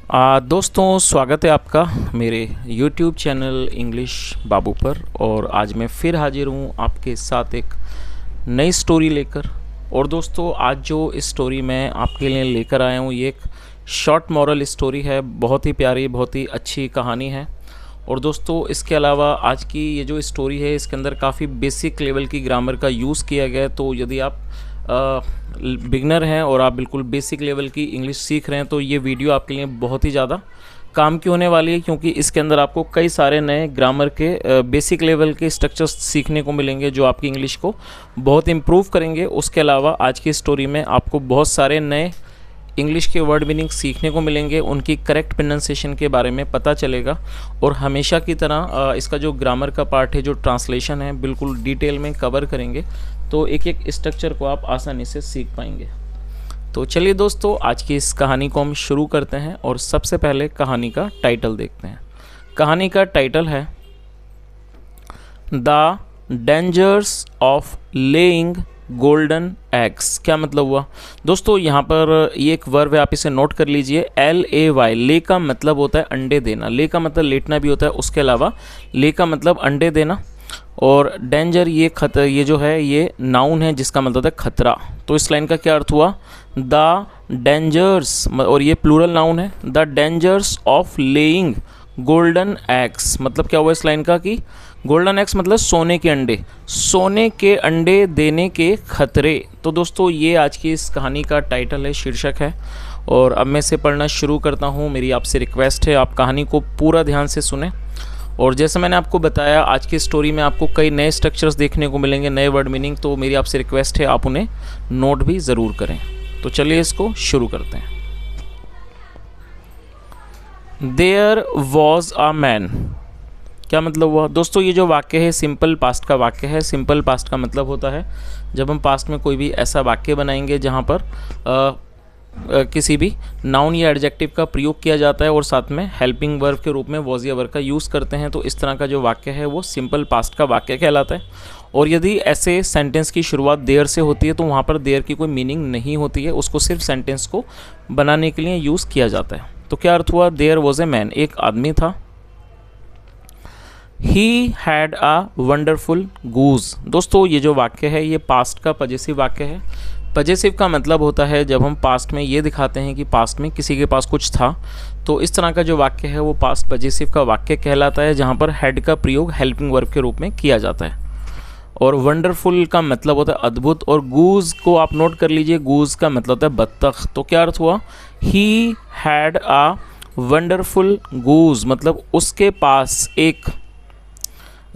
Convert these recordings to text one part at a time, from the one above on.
दोस्तों स्वागत है आपका मेरे YouTube चैनल इंग्लिश बाबू पर। और आज मैं फिर हाजिर हूँ आपके साथ एक नई स्टोरी लेकर। और दोस्तों आज जो इस स्टोरी मैं आपके लिए लेकर आया हूँ ये एक शॉर्ट मॉरल स्टोरी है। बहुत ही प्यारी, बहुत ही अच्छी कहानी है। और दोस्तों इसके अलावा आज की ये जो स्टोरी है इसके अंदर काफ़ी बेसिक लेवल की ग्रामर का यूज़ किया गया है। तो यदि आप बिगनर हैं और आप बिल्कुल बेसिक लेवल की इंग्लिश सीख रहे हैं तो ये वीडियो आपके लिए बहुत ही ज़्यादा काम की होने वाली है, क्योंकि इसके अंदर आपको कई सारे नए ग्रामर के बेसिक लेवल के स्ट्रक्चर्स सीखने को मिलेंगे जो आपकी इंग्लिश को बहुत इम्प्रूव करेंगे। उसके अलावा आज की स्टोरी में आपको बहुत सारे नए इंग्लिश के वर्ड मीनिंग सीखने को मिलेंगे, उनकी करेक्ट प्रोनाउंसिएशन के बारे में पता चलेगा। और हमेशा की तरह इसका जो ग्रामर का पार्ट है, जो ट्रांसलेशन है, बिल्कुल डिटेल में कवर करेंगे, तो एक एक स्ट्रक्चर को आप आसानी से सीख पाएंगे। तो चलिए दोस्तों आज की इस कहानी को हम शुरू करते हैं। और सबसे पहले कहानी का टाइटल देखते हैं। कहानी का टाइटल है the dangers of laying golden eggs. क्या मतलब हुआ दोस्तों? यहाँ पर ये एक वर्ब है, आप इसे नोट कर लीजिए। LAY, ले का मतलब होता है अंडे देना। ले का मतलब लेटना भी होता है, उसके अलावा ले का मतलब अंडे देना। और डेंजर ये जो है ये नाउन है जिसका मतलब होता है खतरा। तो इस लाइन का क्या अर्थ हुआ? द डेंजर्स, और ये प्लूरल नाउन है, the dangers of laying golden eggs. मतलब क्या हुआ इस लाइन का कि गोल्डन एग्स मतलब सोने के अंडे, सोने के अंडे देने के खतरे। तो दोस्तों ये आज की इस कहानी का टाइटल है, शीर्षक है। और अब मैं इसे पढ़ना शुरू करता हूँ। मेरी आपसे रिक्वेस्ट है आप कहानी को पूरा ध्यान से सुने। और जैसे मैंने आपको बताया आज की स्टोरी में आपको कई नए स्ट्रक्चर्स देखने को मिलेंगे, नए वर्ड मीनिंग। तो मेरी आपसे रिक्वेस्ट है आप उन्हें नोट भी ज़रूर करें। तो चलिए इसको शुरू करते हैं। There was a man. क्या मतलब हुआ दोस्तों? ये जो वाक्य है सिंपल पास्ट का वाक्य है। सिंपल पास्ट का मतलब होता है जब हम पास्ट में कोई भी ऐसा वाक्य बनाएंगे जहाँ पर किसी भी नाउन या एडजेक्टिव का प्रयोग किया जाता है और साथ में हेल्पिंग वर्ब के रूप में वॉज या वर्ब का यूज़ करते हैं, तो इस तरह का जो वाक्य है वो सिंपल पास्ट का वाक्य कहलाता है। और यदि ऐसे सेंटेंस की शुरुआत देयर से होती है तो वहाँ पर देयर की कोई मीनिंग नहीं होती है, उसको सिर्फ सेंटेंस को बनाने के लिए यूज़ किया जाता है। तो क्या अर्थ हुआ? देयर वॉज ए मैन, एक आदमी था। ही हैड आ वंडरफुल गूज। दोस्तों ये जो वाक्य है ये पास्ट का पजेसिव वाक्य है। पजेसिव का मतलब होता है जब हम पास्ट में ये दिखाते हैं कि पास्ट में किसी के पास कुछ था, तो इस तरह का जो वाक्य है वो पास्ट पजेसिव का वाक्य कहलाता है, जहाँ पर हैड का प्रयोग हेल्पिंग वर्ब के रूप में किया जाता है। और वंडरफुल का मतलब होता है अद्भुत। और गूज को आप नोट कर लीजिए, गूज का मतलब होता है बत्तख। तो क्या अर्थ हुआ? ही हैड आ वंडरफुल गूज, मतलब उसके पास एक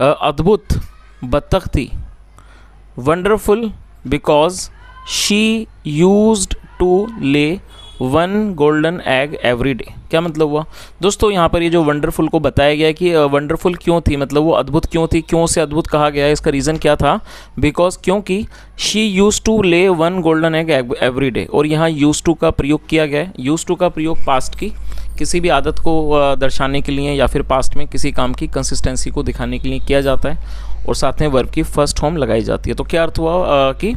अद्भुत बत्तख थी। Wonderful because she used to lay one golden egg every day. क्या मतलब हुआ दोस्तों? यहाँ पर ये जो वंडरफुल को बताया गया है कि वंडरफुल क्यों थी, मतलब वो अद्भुत क्यों थी। क्यों से अद्भुत कहा गया है, इसका रीज़न क्या था? बिकॉज क्योंकि she use to lay one golden egg every day. और यहाँ यूज टू का प्रयोग किया गया है। यूज टू का प्रयोग पास्ट की किसी भी आदत को दर्शाने के लिए या फिर पास्ट में किसी काम की कंसिस्टेंसी को दिखाने के लिए किया जाता है, और साथ में वर्ब की फर्स्ट फॉर्म लगाई जाती है। तो क्या अर्थ हुआ कि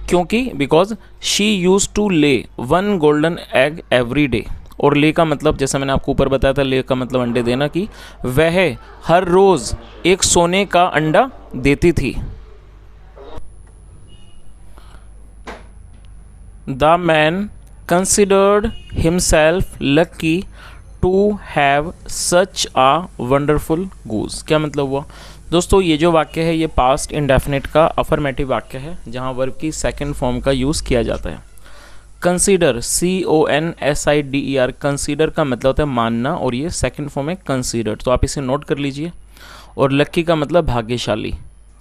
क्योंकि because she use to lay one golden egg every day. और ले का मतलब जैसा मैंने आपको ऊपर बताया था, ले का मतलब अंडे देना, कि वह हर रोज़ एक सोने का अंडा देती थी। The man considered himself lucky to have such a wonderful goose। क्या मतलब हुआ दोस्तों? ये जो वाक्य है ये पास्ट इंडेफिनिट का अफर्मेटिव वाक्य है, जहाँ वर्ब की सेकंड फॉर्म का यूज़ किया जाता है। कंसीडर, CONSIDER, कंसीडर का मतलब होता है मानना, और ये सेकंड फॉर्म है कंसीडर्ड। तो आप इसे नोट कर लीजिए। और लक्की का मतलब भाग्यशाली,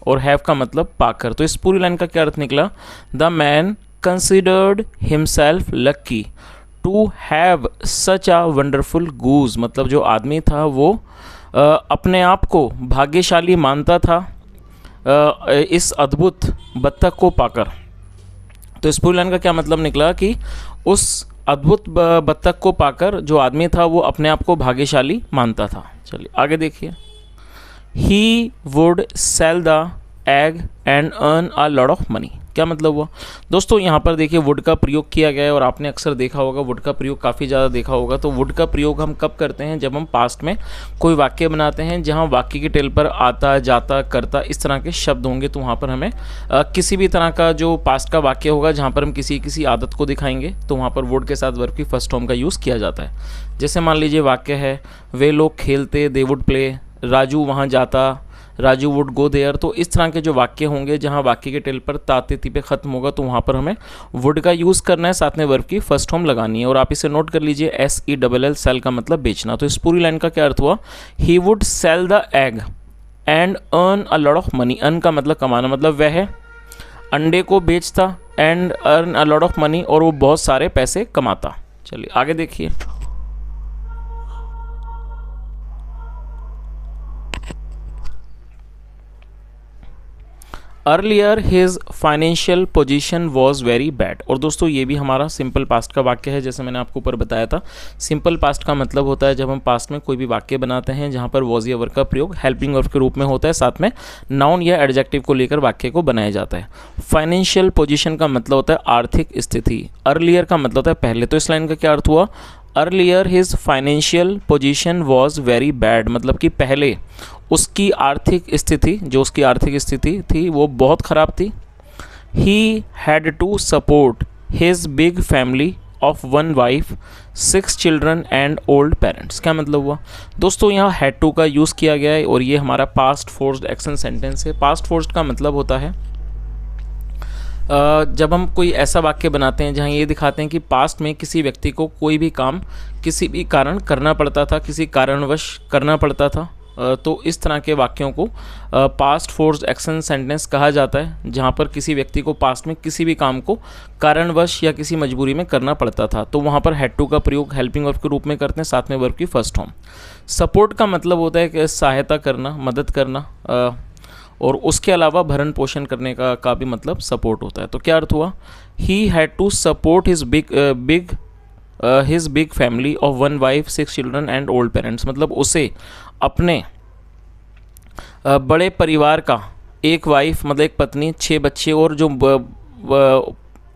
और हैव का मतलब पाकर। तो इस पूरी लाइन का क्या अर्थ निकला? The man considered himself lucky to have such a wonderful goose। मतलब जो आदमी था वो अपने आप को भाग्यशाली मानता था इस अद्भुत बत्तख को पाकर। तो इस पूरी लाइन का क्या मतलब निकला कि उस अद्भुत बत्तख को पाकर जो आदमी था वो अपने आप को भाग्यशाली मानता था। चलिए आगे देखिए। He would sell the egg and earn a lot of money। क्या मतलब हुआ दोस्तों, यहाँ पर देखिए वुड का प्रयोग किया गया है और आपने अक्सर देखा होगा वुड का प्रयोग काफ़ी ज़्यादा देखा होगा। तो वुड का प्रयोग हम कब करते हैं, जब हम पास्ट में कोई वाक्य बनाते हैं जहाँ वाक्य की टेल पर आता, जाता, करता इस तरह के शब्द होंगे, तो वहाँ पर हमें किसी भी तरह का जो पास्ट का वाक्य होगा जहाँ पर हम किसी आदत को दिखाएंगे तो वहाँ पर वुड के साथ वर्ब की फर्स्ट फॉर्म का यूज़ किया जाता है। जैसे मान लीजिए वाक्य है, वे लोग खेलते, दे वुड प्ले, राजू वहाँ जाता, राजू वुड गो देयर। तो इस तरह के जो वाक्य होंगे जहाँ वाक्य के टेल पर ताते ती पे ख़त्म होगा तो वहाँ पर हमें वुड का यूज़ करना है, साथ में वर्ब की फर्स्ट फॉर्म लगानी है। और आप इसे नोट कर लीजिए, SELL सेल का मतलब बेचना। तो इस पूरी लाइन का क्या अर्थ हुआ, he would sell the egg and earn a lot of money. Earn का मतलब कमाना, मतलब वह अंडे को बेचता, and earn a lot of money और वो बहुत सारे पैसे कमाता। चलिए आगे देखिए, earlier his financial position was very bad. और दोस्तों ये भी हमारा सिंपल पास्ट का वाक्य है। जैसे मैंने आपको ऊपर बताया था, सिंपल पास्ट का मतलब होता है जब हम पास्ट में कोई भी वाक्य बनाते हैं जहाँ पर वॉज या वर्ब का प्रयोग हेल्पिंग वर्ब के रूप में होता है, साथ में नाउन या एडजेक्टिव को लेकर वाक्य को बनाया जाता है। फाइनेंशियल पोजीशन का मतलब होता है आर्थिक स्थिति, अर्लियर का मतलब होता है पहले। तो इस लाइन का क्या अर्थ हुआ, earlier his financial position was very bad, मतलब कि पहले उसकी आर्थिक स्थिति, जो उसकी आर्थिक स्थिति थी वो बहुत ख़राब थी। He had to support his big family of 1 wife 6 children and old parents. क्या मतलब हुआ दोस्तों, यहाँ हैड टू का यूज़ किया गया है और ये हमारा पास्ट फोर्स्ड एक्शन सेंटेंस है। पास्ट फोर्स्ड का मतलब होता है जब हम कोई ऐसा वाक्य बनाते हैं जहाँ ये दिखाते हैं कि पास्ट में किसी व्यक्ति को कोई भी काम किसी भी कारण करना पड़ता था, किसी कारणवश करना पड़ता था, तो इस तरह के वाक्यों को पास्ट फोर्स्ड एक्शन सेंटेंस कहा जाता है, जहाँ पर किसी व्यक्ति को पास्ट में किसी भी काम को कारणवश या किसी मजबूरी में करना पड़ता था। तो वहाँ पर हैड टू का प्रयोग हेल्पिंग वर्ब के रूप में करते हैं, साथ में वर्ब की फर्स्ट फॉर्म। सपोर्ट का मतलब होता है कि सहायता करना, मदद करना, और उसके अलावा भरण पोषण करने का भी मतलब सपोर्ट होता है। तो क्या अर्थ हुआ, he had to support his big family of 1 wife 6 children and old parents, मतलब उसे अपने बड़े परिवार का, एक वाइफ मतलब एक पत्नी, 6 बच्चे और जो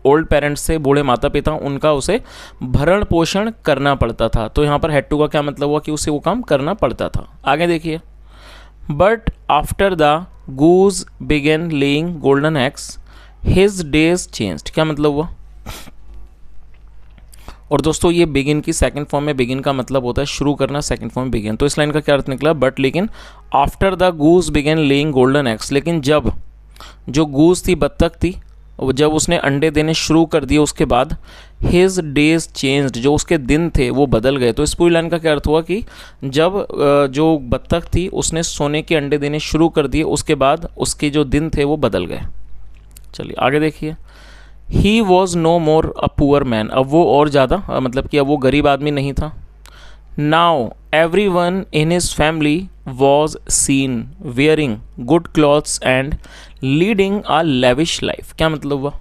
ओल्ड पेरेंट्स से, बूढ़े माता पिता, उनका उसे भरण पोषण करना पड़ता था। तो यहाँ पर हैड टू का क्या मतलब हुआ कि उसे वो काम करना पड़ता था। आगे देखिए, but after the goose began laying golden eggs his days changed. क्या मतलब हुआ, और दोस्तों ये बिगिन की सेकंड फॉर्म में, बिगिन का मतलब होता है शुरू करना, सेकंड फॉर्म में बिगिन। तो इस लाइन का क्या अर्थ निकला, बट लेकिन after the goose began laying golden eggs, लेकिन जब जो गूज थी, बत्तख थी, जब उसने अंडे देने शुरू कर दिए उसके बाद हिज डेज चेंज्ड, जो उसके दिन थे वो बदल गए। तो इस पूरी लाइन का क्या अर्थ हुआ कि जब जो बत्तख थी उसने सोने के अंडे देने शुरू कर दिए उसके बाद उसके जो दिन थे वो बदल गए। चलिए आगे देखिए, he was no more a poor man, अब वो और ज़्यादा मतलब कि अब वो गरीब आदमी नहीं था। Now every one in his family was seen wearing good clothes and leading a lavish life. क्या मतलब हुआ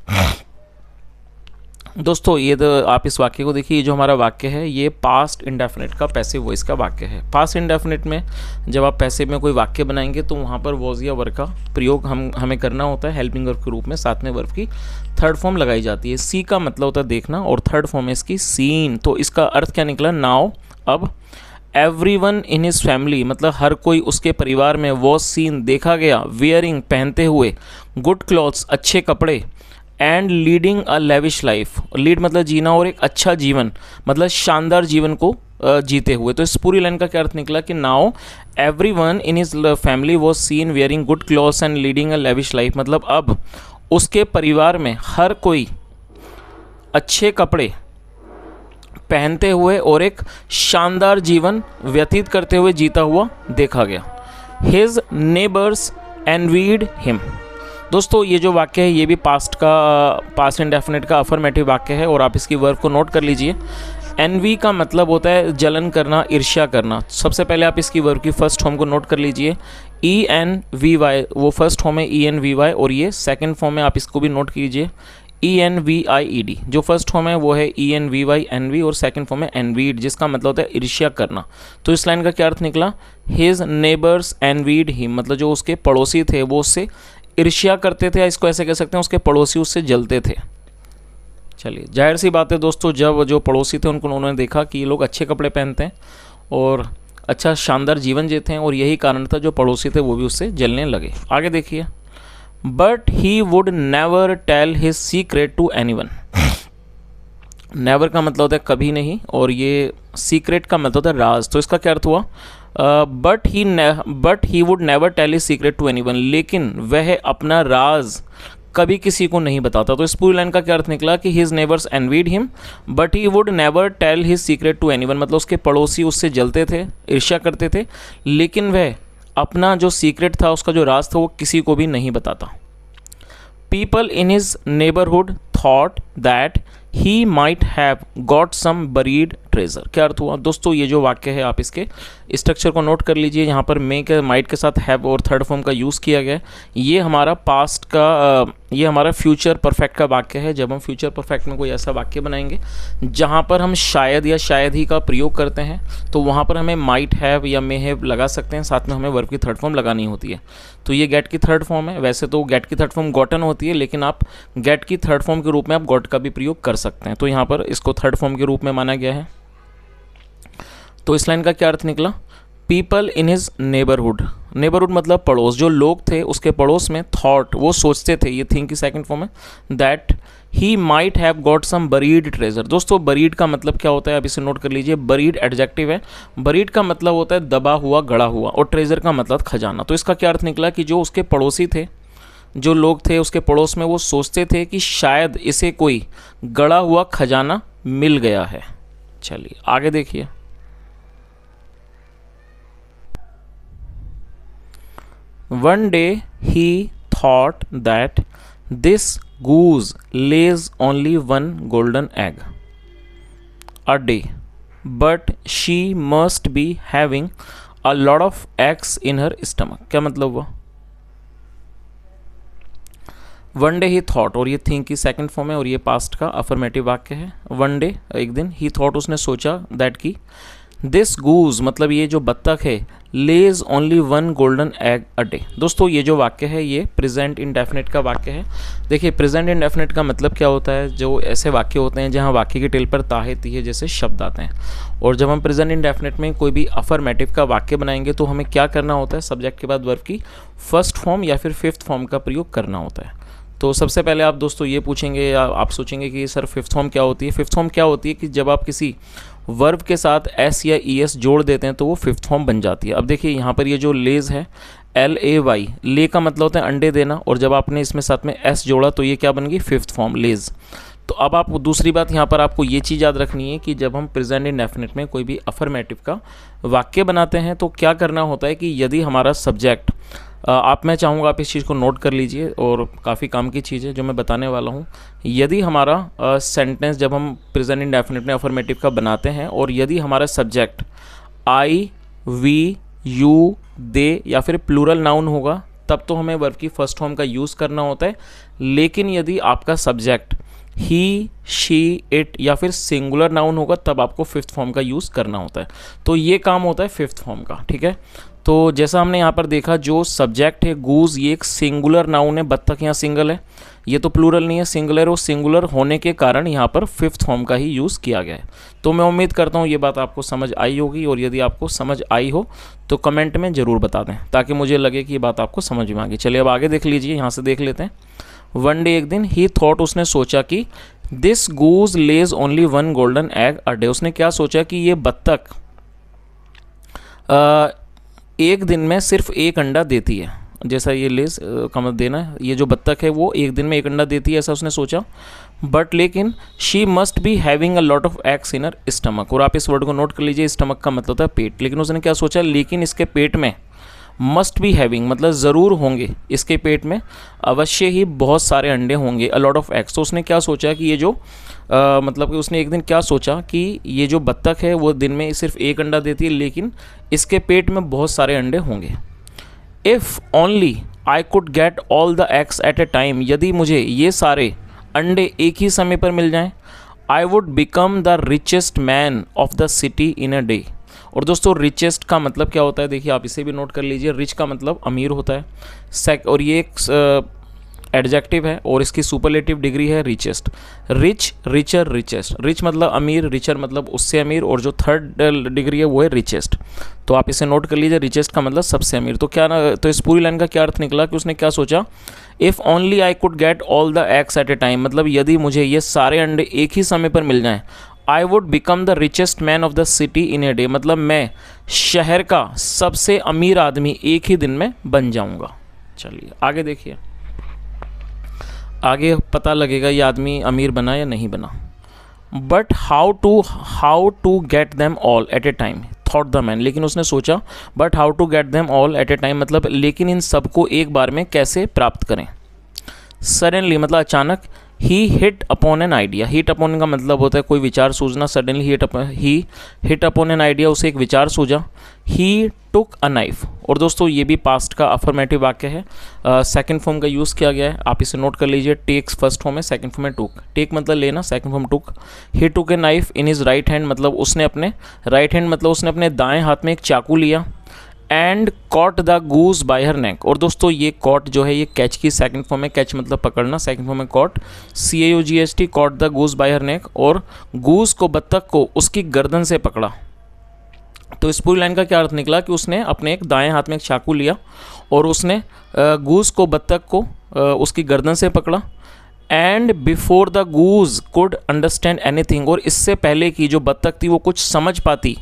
दोस्तों, ये तो आप इस वाक्य को देखिए, ये जो हमारा वाक्य है ये पास्ट इंडेफिनिट का पैसिव वॉइस का वाक्य है। पास्ट इंडेफिनिट में जब आप पैसिव में कोई वाक्य बनाएंगे तो वहाँ पर वॉज या वर्ब का प्रयोग हमें करना होता है हेल्पिंग वर्ब के रूप में, साथ में वर्ब की थर्ड फॉर्म लगाई जाती है। सी का मतलब होता है देखना और थर्ड फॉर्म है इसकी सीन। तो इसका अर्थ क्या निकला, नाउ अब एवरीवन इन हिज फैमिली, मतलब हर कोई उसके परिवार में, वॉज सीन देखा गया, वियरिंग पहनते हुए, गुड क्लॉथ्स अच्छे कपड़े, and leading a lavish life, lead मतलब जीना और एक अच्छा जीवन मतलब शानदार जीवन को जीते हुए। तो इस पूरी लाइन का क्या अर्थ निकला कि now everyone in his family was seen wearing good clothes and leading a lavish life, मतलब अब उसके परिवार में हर कोई अच्छे कपड़े पहनते हुए और एक शानदार जीवन व्यतीत करते हुए जीता हुआ देखा गया। His neighbours envied him. दोस्तों ये जो वाक्य है ये भी पास्ट इंडेफिनिट का अफर्मेटिव वाक्य है और आप इसकी वर्ब को नोट कर लीजिए। एनवी का मतलब होता है जलन करना, ईर्ष्या करना। सबसे पहले आप इसकी वर्ब की फर्स्ट फॉर्म को नोट कर लीजिए, ENVY, वो फर्स्ट फॉर्म है ENVY, और ये सेकंड फॉर्म है, आप इसको भी नोट कीजिए ENVIED। जो फर्स्ट फॉर्म है वो है ENVY एनवी और सेकंड फॉर्म है एनवीड, जिसका मतलब होता है ईर्ष्या करना। तो इस लाइन का क्या अर्थ निकला, हिज नेबर्स एनवीड हिम, मतलब जो उसके पड़ोसी थे वो उससे ईर्ष्या करते थे, या इसको ऐसे कह सकते हैं उसके पड़ोसी उससे जलते थे। चलिए, जाहिर सी बात है दोस्तों, जब जो पड़ोसी थे उनको उन्होंने देखा कि ये लोग अच्छे कपड़े पहनते हैं और अच्छा शानदार जीवन जीते हैं, और यही कारण था जो पड़ोसी थे वो भी उससे जलने लगे। आगे देखिए, but he would never tell his secret to anyone. Never का मतलब होता है कभी नहीं, और ये सीक्रेट का मतलब होता है राज। तो इसका क्या अर्थ हुआ, but he would never tell his secret to anyone, लेकिन वह अपना राज कभी किसी को नहीं बताता। तो इस पूरी लाइन का क्या अर्थ निकला कि his neighbours envied him but he would never tell his secret to anyone, मतलब उसके पड़ोसी उससे जलते थे, ईर्ष्या करते थे, लेकिन वह अपना जो सीक्रेट था, उसका जो राज था, वो किसी को भी नहीं बताता। People in his neighbourhood thought that he might have got some buried treasure. क्या अर्थ हुआ दोस्तों, ये जो वाक्य है आप इसके स्ट्रक्चर को नोट कर लीजिए। यहाँ पर मे के माइट के साथ हैव और थर्ड फॉर्म का यूज़ किया गया है। ये हमारा पास्ट का ये हमारा फ्यूचर परफेक्ट का वाक्य है। जब हम फ्यूचर परफेक्ट में कोई ऐसा वाक्य बनाएंगे जहाँ पर हम शायद या शायद ही का प्रयोग करते हैं, तो वहाँ पर हमें माइट हैव या मे हैव लगा सकते हैं, साथ में हमें वर्ब की थर्ड फॉर्म लगानी होती है। तो ये गेट की थर्ड फॉर्म है। वैसे तो गेट की थर्ड फॉर्म गॉटन होती है, लेकिन आप गेट की थर्ड फॉर्म के रूप में आप गॉट का भी प्रयोग कर सकते हैं। तो यहाँ पर इसको थर्ड फॉर्म के रूप में माना गया है। तो इस लाइन का क्या अर्थ निकला, people in his neighbourhood, neighbourhood मतलब पड़ोस, जो लोग थे उसके पड़ोस में, थॉट वो सोचते थे, ये थिंक की सेकंड फॉर्म है, that he might have got some buried treasure. दोस्तों बरीड का मतलब क्या होता है, आप इसे नोट कर लीजिए। बरीड एडजेक्टिव है, बरीड का मतलब होता है दबा हुआ, गड़ा हुआ, और ट्रेजर का मतलब खजाना। तो इसका क्या अर्थ निकला कि जो उसके पड़ोसी थे, जो लोग थे उसके पड़ोस में, वो सोचते थे कि शायद इसे कोई गड़ा हुआ खजाना मिल गया है। चलिए आगे देखिए, One day he thought that this goose lays only one golden egg a day, but she must be having a lot of eggs in her stomach। क्या मतलब हुआ, वन डे ही थॉट, और ये थिंक की सेकंड फॉर्म है, और ये past का अफर्मेटिव वाक्य है। वन डे एक दिन, ही थॉट उसने सोचा, दैट की दिस गूज मतलब ये जो बत्तख है, lays only one golden egg a day. दोस्तों ये जो वाक्य है ये प्रेजेंट इंडेफिनिट का वाक्य है। देखिए प्रेजेंट इंडेफिनिट का मतलब क्या होता है, जो ऐसे वाक्य होते हैं जहाँ वाक्य के टेल पर ताहे तीहे जैसे शब्द आते हैं। और जब हम प्रेजेंट इंडेफिनिट में कोई भी अफर्मेटिव का वाक्य बनाएंगे तो हमें क्या करना होता है, सब्जेक्ट के बाद वर्ब की फर्स्ट फॉर्म या फिर फिफ्थ फॉर्म का प्रयोग करना होता है। तो सबसे पहले आप दोस्तों ये पूछेंगे या आप सोचेंगे कि सर फिफ्थ फॉर्म क्या होती है। फिफ्थ फॉर्म क्या होती है कि जब आप किसी वर्ब के साथ एस या ई एस जोड़ देते हैं तो वो फिफ्थ फॉर्म बन जाती है। अब देखिए यहाँ पर ये जो लेज है, LAY, ले का मतलब होता है अंडे देना, और जब आपने इसमें साथ में एस जोड़ा तो ये क्या बन गई, फिफ्थ फॉर्म लेज। तो अब आप दूसरी बात यहाँ पर आपको ये चीज़ याद रखनी है कि जब हम प्रेजेंट इंडेफिनिट में कोई भी अफर्मेटिव का वाक्य बनाते हैं तो क्या करना होता है कि यदि हमारा सब्जेक्ट मैं चाहूँगा आप इस चीज़ को नोट कर लीजिए, और काफ़ी काम की चीज़ है जो मैं बताने वाला हूँ। यदि हमारा सेंटेंस जब हम प्रेजेंट इंडेफिनिट में अफर्मेटिव का बनाते हैं और यदि हमारा सब्जेक्ट आई, वी, यू, दे या फिर प्लूरल नाउन होगा तब तो हमें वर्ब की फर्स्ट फॉर्म का यूज़ करना होता है। लेकिन यदि आपका सब्जेक्ट ही, शी, इट या फिर सिंगुलर नाउन होगा तब आपको फिफ्थ फॉर्म का यूज़ करना होता है। तो ये काम होता है फिफ्थ फॉर्म का, ठीक है। तो जैसा हमने यहाँ पर देखा, जो सब्जेक्ट है गूज, ये एक सिंगुलर नाउन है, बत्तख यहाँ सिंगल है, ये तो प्लूरल नहीं है, सिंगुलर है, और सिंगुलर होने के कारण यहाँ पर फिफ्थ फॉर्म का ही यूज़ किया गया है। तो मैं उम्मीद करता हूँ ये बात आपको समझ आई होगी, और यदि आपको समझ आई हो तो कमेंट में ज़रूर बता दें ताकि मुझे लगे कि ये बात आपको समझ में आ गई। चलिए अब आगे देख लीजिए, यहाँ से देख लेते हैं। वन डे एक दिन, ही थॉट उसने सोचा कि this goose lays only one golden egg a day. उसने क्या सोचा कि ये बत्तख एक दिन में सिर्फ एक अंडा देती है। जैसा ये लेस का मतलब देना है, ये जो बत्तख है वो एक दिन में एक अंडा देती है, ऐसा उसने सोचा। बट लेकिन she must be having a lot of eggs in her stomach, और आप इस वर्ड को नोट कर लीजिए, स्टमक का मतलब होता है पेट। लेकिन उसने क्या सोचा, लेकिन इसके पेट में, मस्ट बी हैविंग मतलब ज़रूर होंगे, इसके पेट में अवश्य ही बहुत सारे अंडे होंगे, अ लॉट ऑफ एग्स। तो उसने क्या सोचा कि ये जो मतलब कि उसने एक दिन क्या सोचा कि ये जो बत्तख है वो दिन में सिर्फ एक अंडा देती है, लेकिन इसके पेट में बहुत सारे अंडे होंगे। If only I could get all the eggs eight a time, यदि मुझे ये सारे अंडे एक ही समय पर मिल जाएं, I would become the richest man of the city in a day, और दोस्तों रिचेस्ट का मतलब क्या होता है, देखिए आप इसे भी नोट कर लीजिए। रिच का मतलब अमीर होता है। और ये एक एडजेक्टिव है और इसकी सुपरलेटिव डिग्री है richest. Rich, richer, richest. Rich मतलब अमीर, रिचर मतलब उससे अमीर, और जो थर्ड डिग्री है वो है रिचेस्ट। तो आप इसे नोट कर लीजिए, रिचेस्ट का मतलब सबसे अमीर। तो क्या ना, तो इस पूरी लाइन का क्या अर्थ निकला कि उसने क्या सोचा, if only I could get all the eggs eight a time, मतलब यदि मुझे ये सारे अंडे एक ही समय पर मिल जाएं, I would become the richest man of the city in a day, मतलब मैं शहर का सबसे अमीर आदमी एक ही दिन में बन जाऊंगा। चलिए आगे देखिए, आगे पता लगेगा ये आदमी अमीर बना या नहीं बना। But how to get them all at a time thought the man, लेकिन उसने सोचा but how to get them all at a time, मतलब लेकिन इन सबको एक बार में कैसे प्राप्त करें। सडनली मतलब अचानक। He hit upon an idea, hit upon का मतलब होता है कोई विचार सूझना। Suddenly he hit upon an idea, उसे एक विचार सूझा। ही टुक अ नाइफ, और दोस्तों ये भी पास्ट का अफर्मेटिव वाक्य है। सेकंड फॉर्म का यूज़ किया गया है, आप इसे नोट कर लीजिए। टेक्स फर्स्ट फॉर्म है, सेकंड फॉर्म है टुक। टेक मतलब लेना, second form took. He took a knife in his right hand, मतलब उसने अपने राइट हैंड मतलब उसने अपने दाएं हाथ में एक चाकू लिया। And caught the goose by her neck, और दोस्तों ये कॉट जो है ये कैच की सेकंड फॉर्म है। कैच मतलब पकड़ना, सेकंड फॉर्म है caught, CAUGST, caught the goose by her neck, और गूज को, बत्तख को उसकी गर्दन से पकड़ा। तो इस पूरी लाइन का क्या अर्थ निकला कि उसने अपने एक दाएं हाथ में एक चाकू लिया और उसने गूज को, बत्तख को उसकी गर्दन से पकड़ा। And before the goose could understand anything, और इससे पहले कि जो बत्तख थी वो कुछ समझ पाती,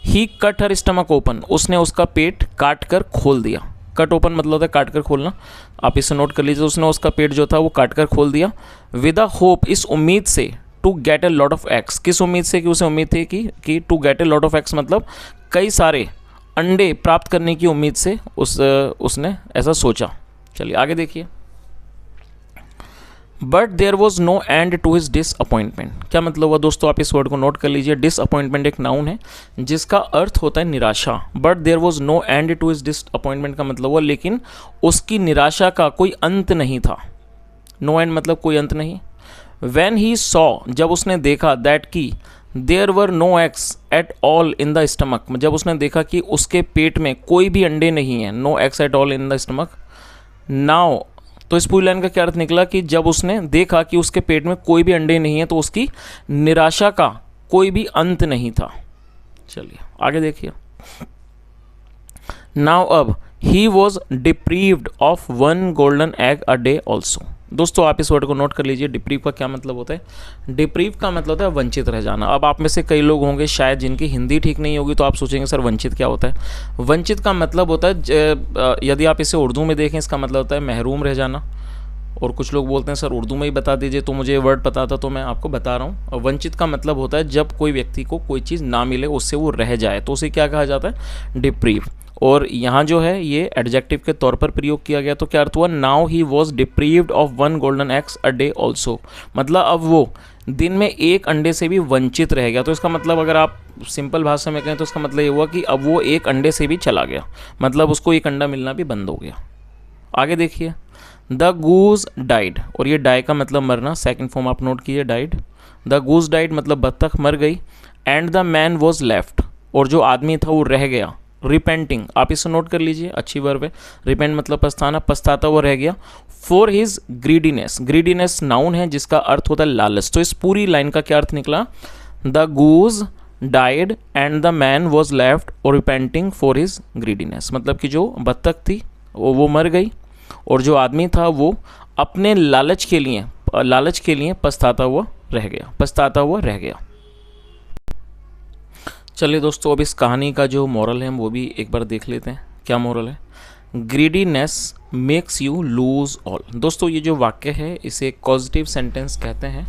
ही कट हर स्टमक ओपन, उसने उसका पेट काट कर खोल दिया। कट ओपन मतलब होता है काट कर खोलना, आप इसे नोट कर लीजिए। उसने उसका पेट जो था वो काट कर खोल दिया। विद अ होप, इस उम्मीद से, to get a lot of eggs, किस उम्मीद से कि उसे उम्मीद थी कि to get a lot of eggs मतलब कई सारे अंडे प्राप्त करने की उम्मीद से उसने ऐसा सोचा। चलिए आगे देखिए। But there was no end to his disappointment, क्या मतलब हुआ दोस्तों, आप इस वर्ड को नोट कर लीजिए। डिसअपॉइंटमेंट एक नाउन है जिसका अर्थ होता है निराशा। But there was no end to his disappointment का मतलब हुआ लेकिन उसकी निराशा का कोई अंत नहीं था। नो एंड मतलब कोई अंत नहीं। When he saw, जब उसने देखा, दैट की there were no eggs at all in the stomach, जब उसने देखा कि उसके पेट में कोई भी अंडे नहीं है, no eggs at all in the stomach. Now, तो इस पूरी लाइन का क्या अर्थ निकला कि जब उसने देखा कि उसके पेट में कोई भी अंडे नहीं है तो उसकी निराशा का कोई भी अंत नहीं था। चलिए आगे देखिए। नाउ अब he was deprived of 1 golden egg a day also. दोस्तों आप इस वर्ड को नोट कर लीजिए। डिप्रीव का क्या मतलब होता है, डिप्रीव का मतलब होता है वंचित रह जाना। अब आप में से कई लोग होंगे शायद जिनकी हिंदी ठीक नहीं होगी, तो आप सोचेंगे सर वंचित क्या होता है। वंचित का मतलब होता है, यदि आप इसे उर्दू में देखें इसका मतलब होता है महरूम रह जाना। और कुछ लोग बोलते हैं सर उर्दू में ही बता दीजिए, तो मुझे वर्ड पता था तो मैं आपको बता रहा हूँ। वंचित का मतलब होता है जब कोई व्यक्ति को कोई चीज़ ना मिले, उससे वो रह जाए, तो उसे क्या कहा जाता है, डिप्रीव। और यहाँ जो है ये एडजेक्टिव के तौर पर प्रयोग किया गया, तो क्या अर्थ हुआ, now he was deprived of 1 golden eggs a day also, मतलब अब वो दिन में एक अंडे से भी वंचित रह गया। तो इसका मतलब अगर आप सिंपल भाषा में कहें तो इसका मतलब ये हुआ कि अब वो एक अंडे से भी चला गया, मतलब उसको एक अंडा मिलना भी बंद हो गया। आगे देखिए। द गूज डाइड, और ये डाई का मतलब मरना, सेकंड फॉर्म आप नोट कीजिए डाइड। द गूज डाइड मतलब बत्तख मर गई। And the man was left, और जो आदमी था वो रह गया। रिपेंटिंग, आप इसे नोट कर लीजिए, अच्छी वर्ब है। रिपेंट मतलब पछताना, पछताता हुआ रह गया। For his greediness, greediness noun है जिसका अर्थ होता है लालच। तो इस पूरी लाइन का क्या अर्थ निकला, the goose died and the man was left और रिपेंटिंग फॉर हिज ग्रीडीनेस, मतलब कि जो बत्तख थी वो मर गई और जो आदमी था वो अपने लालच के लिए पछताता हुआ रह गया। चलिए दोस्तों अब इस कहानी का जो मोरल है वो भी एक बार देख लेते हैं। क्या मोरल है, greediness makes you lose all. दोस्तों ये जो वाक्य है इसे पॉजिटिव सेंटेंस कहते हैं।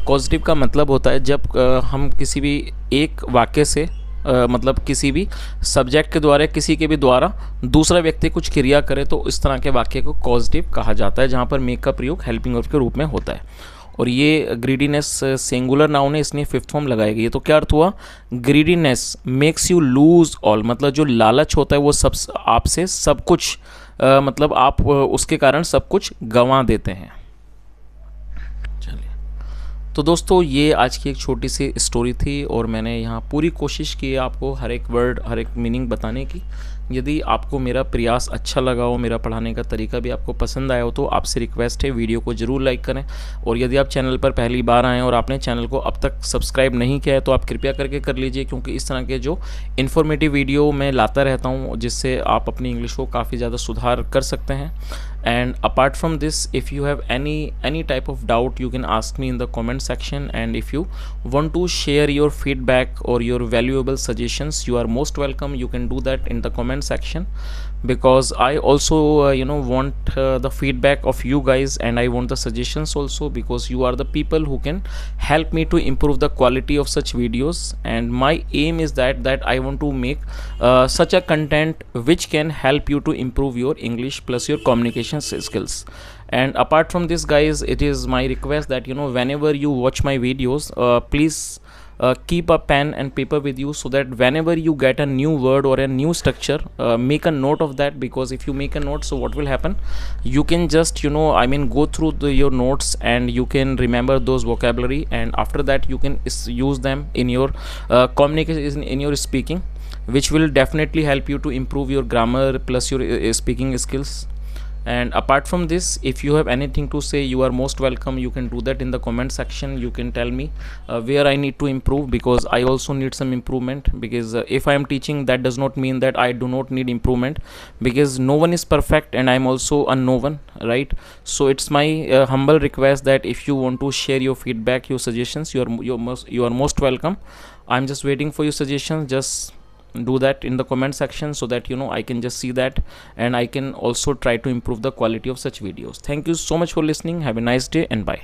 पॉजिटिव का मतलब होता है जब हम किसी भी एक वाक्य से मतलब किसी भी सब्जेक्ट के द्वारा किसी के भी द्वारा दूसरा व्यक्ति कुछ क्रिया करे तो इस तरह के वाक्य को पॉजिटिव कहा जाता है, जहाँ पर मेक का प्रयोग हेल्पिंग वर्ब के रूप में होता है। और ये ग्रीडीनेस सिंगुलर नाउन है, इसलिए फिफ्थ फॉर्म लगाई गई है। तो क्या अर्थ हुआ, greediness makes you lose all, मतलब जो लालच होता है वो सब आपसे सब कुछ मतलब आप उसके कारण सब कुछ गंवा देते हैं। चलिए तो दोस्तों ये आज की एक छोटी सी स्टोरी थी और मैंने यहाँ पूरी कोशिश की है आपको हर एक वर्ड हर एक मीनिंग बताने की। यदि आपको मेरा प्रयास अच्छा लगा हो, मेरा पढ़ाने का तरीका भी आपको पसंद आया हो, तो आपसे रिक्वेस्ट है वीडियो को ज़रूर लाइक करें। और यदि आप चैनल पर पहली बार आएँ और आपने चैनल को अब तक सब्सक्राइब नहीं किया है तो आप कृपया करके कर लीजिए, क्योंकि इस तरह के जो इन्फॉर्मेटिव वीडियो मैं लाता रहता हूँ जिससे आप अपनी इंग्लिश को काफ़ी ज़्यादा सुधार कर सकते हैं। And apart from this, if you have any type of doubt, you can ask me in the comment section, and if you want to share your feedback or your valuable suggestions, you are most welcome. You can do that in the comment section, because I also want the feedback of you guys, and I want the suggestions also, because you are the people who can help me to improve the quality of such videos. And my aim is that I want to make such a content which can help you to improve your English plus your communication skills. And apart from this guys, it is my request that whenever you watch my videos, please keep a pen and paper with you, so that whenever you get a new word or a new structure, make a note of that. Because if you make a note, so what will happen, you can just go through your notes and you can remember those vocabulary, and after that you can use them in your communication, in your speaking, which will definitely help you to improve your grammar plus your speaking skills. And apart from this, if you have anything to say, you are most welcome. You can do that in the comment section. You can tell me where I need to improve, because I also need some improvement. Because if I am teaching, that does not mean that I do not need improvement, because no one is perfect and I am also a no one, right? So it's my humble request that if you want to share your feedback, your suggestions, you are most welcome. I'm just waiting for your suggestions. Just do that in the comment section, so that I can just see that, and I can also try to improve the quality of such videos. Thank you so much for listening. Have a nice day and bye.